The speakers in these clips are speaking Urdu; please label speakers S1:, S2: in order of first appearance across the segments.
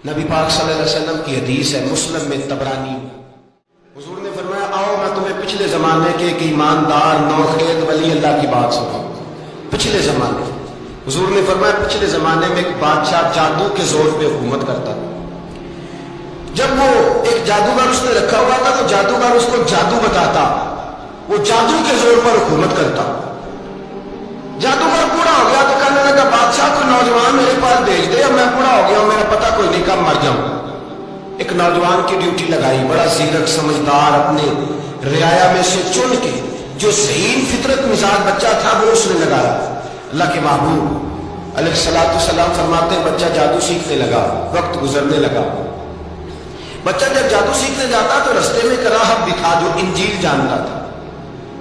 S1: نبی پاک صلی اللہ علیہ وسلم کی حدیث ہے مسلم میں تبرانی میں، حضور نے فرمایا آؤ میں تمہیں پچھلے زمانے کے ایک ایماندار نوخیت ولی اللہ کی بات سناؤں۔ پچھلے زمانے حضور نے فرمایا پچھلے زمانے میں ایک بادشاہ جادو کے زور پہ حکومت کرتا تھا۔ جب وہ ایک جادوگر اس نے رکھا ہوا تھا تو جادوگر اس کو جادو بتاتا، وہ جادو کے زور پر حکومت کرتا۔ جادوگر بوڑھا ہو گیا تو کہنے لگا بادشاہ کوئی نوجوان میرے پاس بھیج دے، اب میں بوڑھا ہو گیا ہوں، میرا پتہ کوئی نہیں کب مر جاؤں۔ ایک نوجوان کی ڈیوٹی لگائی، بڑا زیرک سمجھدار، اپنے رعایا میں سے چن کے جو ذہین فطرت مزاج بچہ تھا وہ اس نے لگایا۔ اللہ کے محبوب علیہ الصلوۃ والسلام فرماتے ہیں بچہ جادو سیکھنے لگا، وقت گزرنے لگا۔ بچہ جب جادو سیکھنے جاتا تو رستے میں ایک راہب بھی تھا جو انجیل جانتا تھا،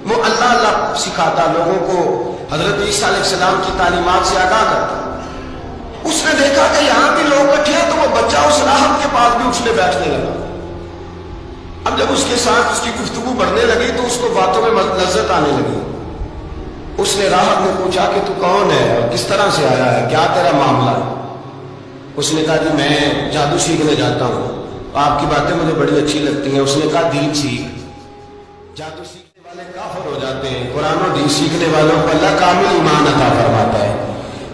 S1: وہ اللہ اللہ سکھاتا، لوگوں کو حضرت عیسیٰ علیہ السلام کی تعلیمات سے آگاہ کرتا۔ اس نے دیکھا کہ یہاں بھی لوگ اکٹھے ہیں تو وہ بچہ اس راہب کے پاس بھی اٹھنے بیٹھنے لگا۔ اب جب اس کے ساتھ اس کی گفتگو بڑھنے لگی تو اس کو باتوں میں لذت آنے لگی۔ اس نے راہب نے پوچھا کہ تو کون ہے اور کس طرح سے آیا ہے، کیا تیرا معاملہ ہے؟ اس نے کہا جی میں جادو سیکھنے جاتا ہوں، آپ کی باتیں مجھے بڑی اچھی لگتی ہیں۔ اس نے کہا دین سیکھ، جادو سیکھنے والے کافر ہو جاتے ہیں، قرآن و حدیث سیکھنے والوں کو اللہ کامل ایمان عطا فرماتا ہے۔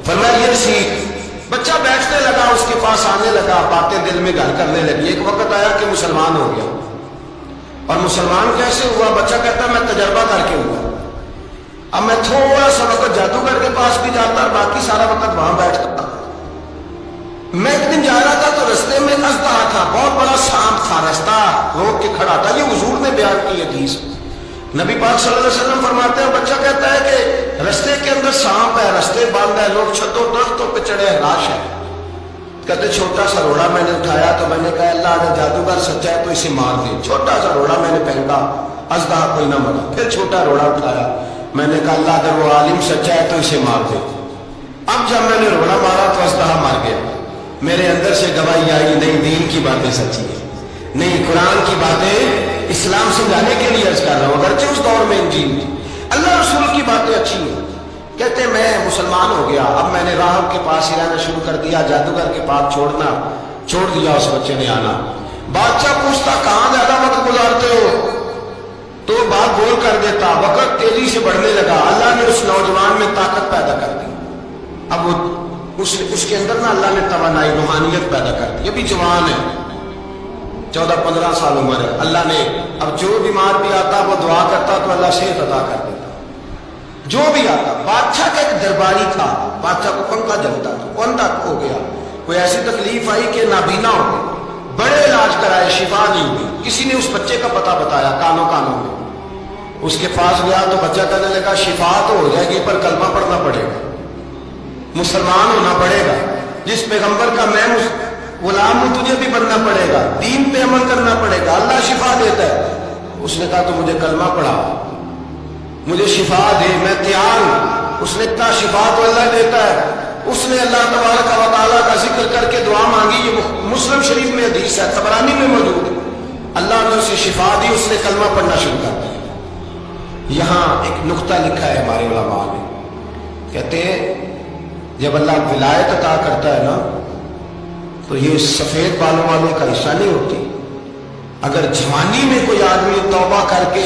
S1: فرمایا یہ سیکھ۔ بچہ بیٹھنے لگا، اس کے پاس آنے لگا، باتیں دل میں گھر کرنے لگی۔ ایک وقت آیا کہ مسلمان ہو گیا، اور مسلمان کیسے ہوا؟ بچہ کہتا میں تجربہ کر کے ہوا۔ اب میں تھوڑا سا وقت جادوگر کے پاس بھی جاتا اور باقی سارا وقت وہاں بیٹھتا۔ میں ایک دن جا رہا تھا تو رستے میں اژدہا تھا، بہت بڑا سانپ تھا، رستہ روک کے کھڑا تھا۔ یہ حضور نے بیان کی حدیث۔ نبی پاک صلی اللہ علیہ وسلم فرماتے ہیں بچہ کہتا ہے کہ رستے کے اندر سانپ ہے، رستے بند ہے، لوگ چھتوں درختوں پہ چڑھے ہیں، راش ہے۔ کہتے چھوٹا سا روڑا میں نے اٹھایا تو میں نے کہا اللہ اگر جادوگر سچا ہے تو اسے مار دے۔ چھوٹا سا روڑا میں نے پھینکا، اژدہا کوئی نہ مرا۔ پھر چھوٹا روڑا اٹھایا، میں نے کہا اللہ اگر وہ عالم سچا ہے تو اسے مار دے۔ اب جب میں نے روڑا مارا تو اژدہا مر گیا۔ میرے اندر سے گواہی آئی نہیں دین کی باتیں سچی ہیں، نہیں قرآن کی باتیں اسلام سمجھانے کے لیے عرض کر رہا ہوں، اگرچہ اس دور میں انجیل تھی، اللہ رسول کی باتیں اچھی ہیں۔ کہتے ہیں میں مسلمان ہو گیا، اب میں نے راہب کے پاس ہی رہنا شروع کر دیا، جادوگر کے پاس چھوڑ دیا، اس بچے نے آنا۔ بادشاہ پوچھتا کہاں زیادہ وقت گزارتے ہو تو بات بول کر دیتا، وقت تیزی سے بڑھنے لگا۔ اللہ نے اس نوجوان میں طاقت پیدا کر دی، اب وہ اس کے اندر نا اللہ نے توانائی روحانیت پیدا کر دی، ابھی جوان ہے، 14-15 سال عمر ہے۔ اللہ نے اب جو بیمار بھی آتا وہ دعا کرتا تو اللہ صحت عطا کر دیتا، جو بھی آتا۔ بادشاہ کا ایک درباری تھا، بادشاہ کو پنکھا جلتا تھا، وہ اندھا ہو گیا، کوئی ایسی تکلیف آئی کہ نابینا ہو گئی، بڑے علاج کرائے شفا نہیں ہوئی۔ کسی نے اس بچے کا پتہ بتایا کانوں میں، اس کے پاس گیا تو بچہ کہنے لگا شفا تو ہو جائے گی پر کلمہ پڑھنا پڑے گا، مسلمان ہونا پڑے گا، جس پیغمبر کا میں غلام ہوں تجھے بھی بننا پڑے گا، دین پہ عمل کرنا پڑے گا، اللہ شفا دیتا ہے۔ اس نے کہا تو مجھے کلمہ پڑھا، مجھے شفا دے، میں تیار ہوں۔ اس نے کہا شفا تو اللہ دیتا ہے۔ اس نے اللہ تبارک و تعالیٰ کا ذکر کر کے دعا مانگی، یہ مسلم شریف میں حدیث ہے، طبرانی میں موجود ہے۔ اللہ نے اسے شفا دی، اس نے کلمہ پڑھنا شروع کر دیا۔ یہاں ایک نقطہ لکھا ہے ہمارے علماء نے، کہتے ہیں جب اللہ ولایت عطا کرتا ہے نا تو یہ سفید بالوں والے کا حصہ نہیں ہوتی۔ اگر جوانی میں کوئی آدمی توبہ کر کے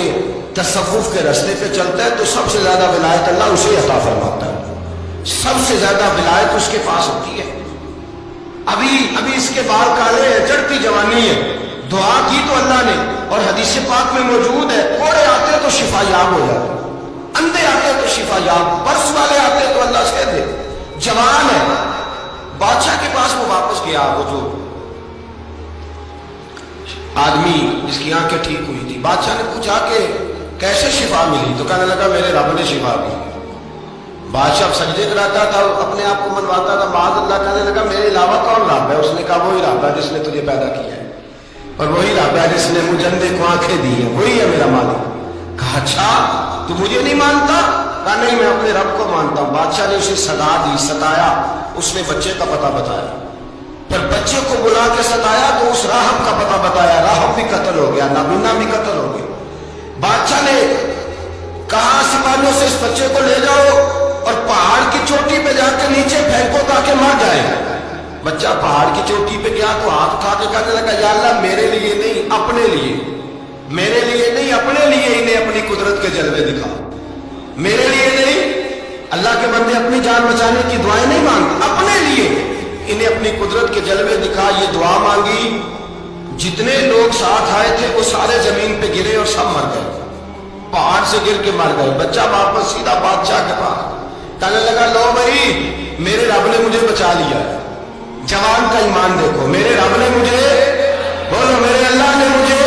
S1: تصوف کے راستے پہ چلتا ہے تو سب سے زیادہ ولایت اللہ اسے عطا فرماتا ہے، سب سے زیادہ ولایت اس کے پاس ہوتی ہے۔ ابھی اس کے بال کالے ہیں، چڑھتی جوانی ہے، دعا کی تو اللہ نے، اور حدیث پاک میں موجود ہے کوڑے آتے تو شفا یاب ہو جاتے، اندھے آتے تو شفا یاب، برس والے آتے تو اللہ سے دے۔ جوان ہے، بادشاہ کے پاس وہ واپس گیا، وہ جو آدمی جس کی آنکھیں ٹھیک ہوئی تھی، بادشاہ نے پوچھا کہ کیسے شفا ملی؟ تو کہنے لگا میرے رب نے شفا دی۔ بادشاہ سجدے کراتا تھا، اپنے آپ کو منواتا تھا، معاذ اللہ، کہنے لگا میرے علاوہ کون رب ہے؟ اس نے کہا وہی رب ہے جس نے تجھے پیدا کیا ہے، اور وہی رب ہے جس نے مجھے اندھے کو آنکھیں دی ہیں، وہی ہے میرا مالک۔ کہا اچھا تو مجھے نہیں مانتا؟ کہا نہیں میں اپنے رب کو مانتا ہوں۔ بادشاہ نے اسے سزا دی، ستایا، اس نے بچے کا پتہ بتایا، پھر بچے کو بلا کے ستایا تو اس راہب کا پتہ بتایا، راہب بھی قتل ہو گیا، نابینا بھی قتل ہو گیا۔ بادشاہ نے کہا سپاہیوں سے اس بچے کو لے جاؤ اور پہاڑ کی چوٹی پہ جا کے نیچے پھینکو تاکہ مر جائے۔ بچہ پہاڑ کی چوٹی پہ گیا تو ہاتھ اٹھا کے کہنے لگا یا اللہ میرے لیے نہیں اپنے لیے، میرے لیے نہیں اپنے لیے انہیں اپنی قدرت کے جلوے دکھا، میرے لیے نہیں۔ اللہ کے بندے اپنی جان بچانے کی دعائیں نہیں مانگتے، اپنے لیے انہیں اپنی قدرت کے جلوے دکھا، یہ دعا مانگی۔ جتنے لوگ ساتھ آئے تھے وہ سارے زمین پہ گرے اور سب مر گئے، پہاڑ سے گر کے مر گئے۔ بچہ واپس سیدھا بادشاہ کے پاس کہنے لگا لو بھائی میرے رب نے مجھے بچا لیا۔ جوان کا ایمان دیکھو، میرے رب نے مجھے، بولو میرے اللہ نے مجھے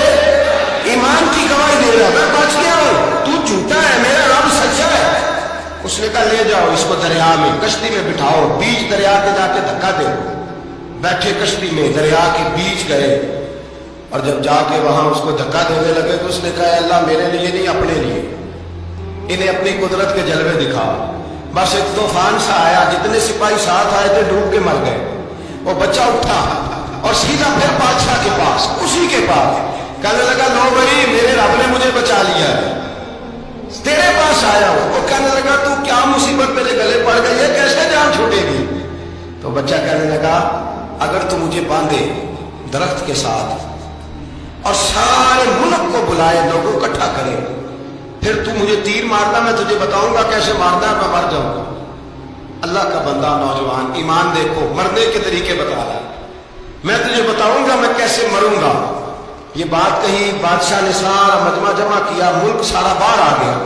S1: ایمان کی گواہی دے رہا، میں بچ گیا ہوں، تو جھوٹا ہے، میرا رب سچا ہے۔ اس نے کہا لے جاؤ اس کو دریا میں، کشتی میں بٹھاؤ، بیچ دریا کے جا کے دھکا دے۔ بیٹھے کشتی میں، دریا کے بیچ گئے، اور جب جا کے وہاں اس کو دھکا دینے لگے تو اس نے کہا اللہ میرے لیے نہیں اپنے لیے انہیں اپنی قدرت کے جلوے دکھا۔ بس ایک طوفان سا آیا، جتنے سپاہی ساتھ آئے تھے ڈوب کے مر گئے۔ وہ بچہ اٹھا اور سیدھا پھر بادشاہ کے پاس، اسی کے پاس کہنے لگا لو بھائی میرے رب نے مجھے بچا لیا ہے، تیرے پاس آیا ہوں۔ وہ کہنے لگا تو کیا مصیبت میرے گلے پڑ گئی ہے، کیسے جان چھوٹے گی؟ تو بچہ کہنے لگا اگر تو مجھے باندھے درخت کے ساتھ اور سارے ملک کو بلائے، لوگوں کو اکٹھا کرے، پھر تو مجھے تیر مارنا، میں تجھے بتاؤں گا کیسے مارنا ہے، میں مر جاؤں گا۔ اللہ کا بندہ نوجوان ایمان دیکھو، مرنے کے طریقے بتا رہا ہے، میں تجھے بتاؤں گا میں کیسے مروں گا۔ یہ بات کہی، بادشاہ نے سارا مجمع جمع کیا، ملک سارا باہر آ گیا،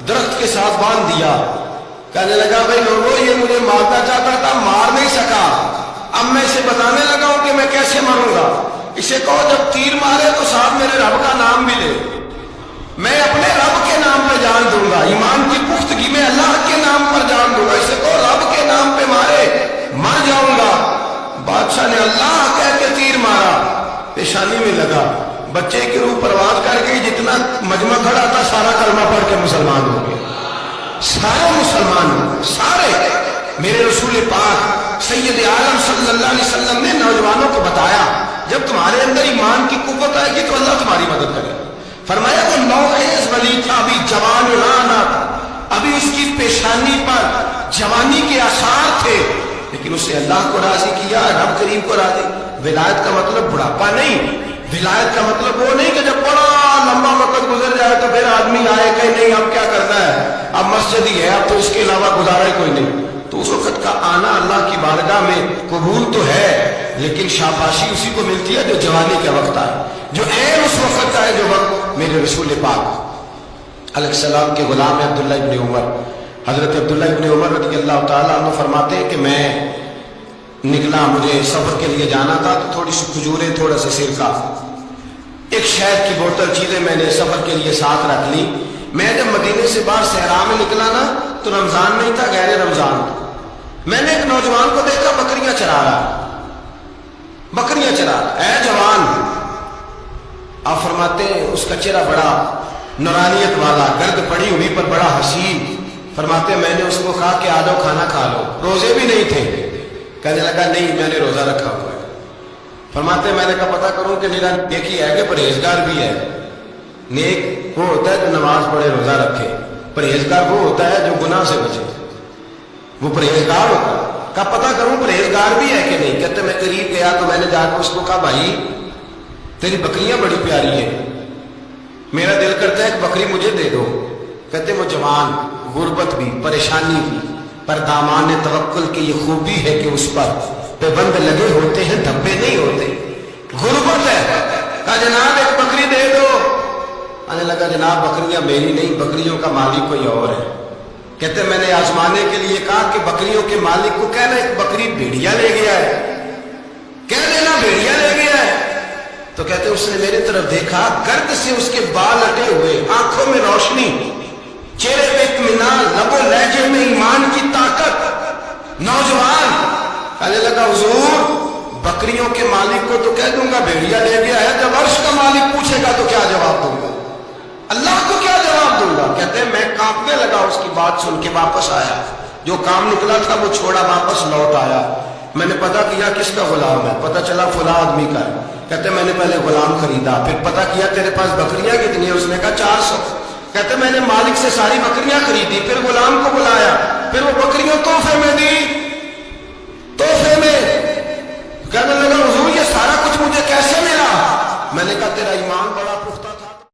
S1: درخت کے ساتھ باندھ دیا۔ کہنے لگا بھائی لوگوں یہ مجھے مارنا چاہتا تھا، مار نہیں سکا، اب میں اسے بتانے لگا ہوں کہ میں کیسے مروں گا۔ اسے کہو جب تیر مارے تو ساتھ میرے رب کا نام بھی لے، میں اپنے رب کے نام پہ جان دوں گا، ایمان کی پختگی میں اللہ کے نام پر جان دوں گا۔ اسے کہو رب کے نام پہ مارے، مر جاؤں گا۔ بادشاہ نے اللہ کہہ کے تیر مارا، پیشانی میں لگا، بچے کی روح پرواز کر گئی، جتنا مجمع کھڑا تھا سارا کلمہ پڑھ کے مسلمان ہو گئے، سارے مسلمان ہو گئے، سارے۔ میرے رسول پاک سید عالم صلی اللہ علیہ وسلم نے نوجوانوں کو بتایا جب تمہارے اندر ایمان کی قوت آئے گی تو اللہ تمہاری مدد کرے۔ فرمایا وہ نوخیز ولی تھا، ابھی جوان رانا تھا، ابھی اس کی پیشانی پر جوانی کے آثار تھے، لیکن اسے اللہ کو راضی کیا، رب کریم کو راضی۔ ولایت کا مطلب بڑھاپا نہیں، ولایت کا مطلب وہ نہیں کہ جب بڑا لمبا وقت گزر جائے تو پھر آدمی آئے کہ نہیں اب کیا کرنا ہے، اب مسجد ہی ہے، اب تو اس کے علاوہ گزارا ہی کوئی نہیں۔ تو اس وقت کا آنا اللہ کی بارگاہ میں قبول تو ہے، لیکن شاباشی اسی کو ملتی ہے جو جوانی کے وقت آئے، جو عین اس وقت آئے جو وقت میرے رسول پاک علیہ السلام کے غلام عبداللہ ابن عمر، حضرت عبداللہ ابن عمر رضی اللہ تعالیٰ عنہ فرماتے ہیں کہ میں نکلا، مجھے سفر کے لیے جانا تھا، تو تھوڑی سی کھجوریں، تھوڑا سا سرکہ، ایک شہد کی بوتل چیزیں میں نے سفر کے لیے ساتھ رکھ لی۔ میں جب مدینے سے باہر صحرا میں نکلا نا تو رمضان نہیں تھا، غیر رمضان تھا۔ میں نے ایک نوجوان کو دیکھا بکریاں چرا رہا، بکریاں چرا رہا، اے جوان، آپ فرماتے ہیں اس کا چہرہ بڑا نورانیت والا، گرد پڑی ہوئی پر بڑا حسین۔ فرماتے ہیں میں نے اس کو کہا کہ آ جاؤ کھانا کھا لو، روزے بھی نہیں تھے۔ کہنے لگا نہیں میں نے روزہ رکھا ہوا ہے۔ فرماتے ہیں میں نے کہا پتہ کروں کہ میرا نیک ہی ہے کہ پرہیزگار بھی ہے۔ نیک وہ ہوتا ہے جو نماز پڑھے روزہ رکھے، پرہیزگار وہ ہوتا ہے جو گناہ سے بچے، وہ پرہیزگار ہوتا ہے۔ کہا پتہ کروں پرہیزگار بھی ہے کہ نہیں؟ کہتے میں قریب گیا تو میں نے جا کے اس کو کہا بھائی تیری بکریاں بڑی پیاری ہیں، میرا دل کرتا ہے کہ بکری مجھے دے دو۔ کہتے وہ جوان، غربت بھی، پریشانی بھی، پر دامان توکل کی یہ خوبی ہے کہ اس پر پابند لگے ہوتے ہیں، دھبے نہیں ہوتے۔ غربت ہے، کہا جناب ایک بکری دے دو۔ آنے لگا جناب بکریاں میری نہیں، بکریوں کا مالک کوئی اور ہے۔ کہتے میں نے آزمانے کے لیے کہا کہ بکریوں کے مالک کو کہنا ایک بکری بھیڑیا لے گیا ہے، کہہ دینا بھیڑیا لے گیا ہے۔ تو کہتے اس نے میری طرف دیکھا، گرد سے اس کے بال اٹے ہوئے، آنکھوں میں روشنی، چہرے پہ اطمینان، لب و لہجے میں ایمان کی طاقت۔ نوجوان کہنے لگا حضور بکریوں کے مالک کو تو کہہ دوں گا بھیڑیا لے گیا ہے، جب عرش کا مالک پوچھے گا تو کیا جواب دوں گا، اللہ کو کیا جواب دوں گا؟ کہتے ہیں میں کانپنے لگا، اس کی بات سن کے واپس آیا، جو کام نکلا تھا وہ چھوڑا، واپس لوٹ آیا۔ میں نے پتہ کیا کس کا غلام ہے، پتہ چلا فلاں آدمی کا ہے۔ کہتے میں نے پہلے غلام خریدا، پھر پتہ کیا تیرے پاس بکریاں کتنی ہیں؟ اس نے کہا 400۔ کہتے میں نے مالک سے ساری بکریاں خریدی، پھر غلام کو بلایا، پھر وہ بکریاں تحفے میں دی، تحفے میں۔ کہنے لگا حضور یہ سارا کچھ مجھے کیسے ملا؟ میں نے کہا تیرا ایمان بڑا پختہ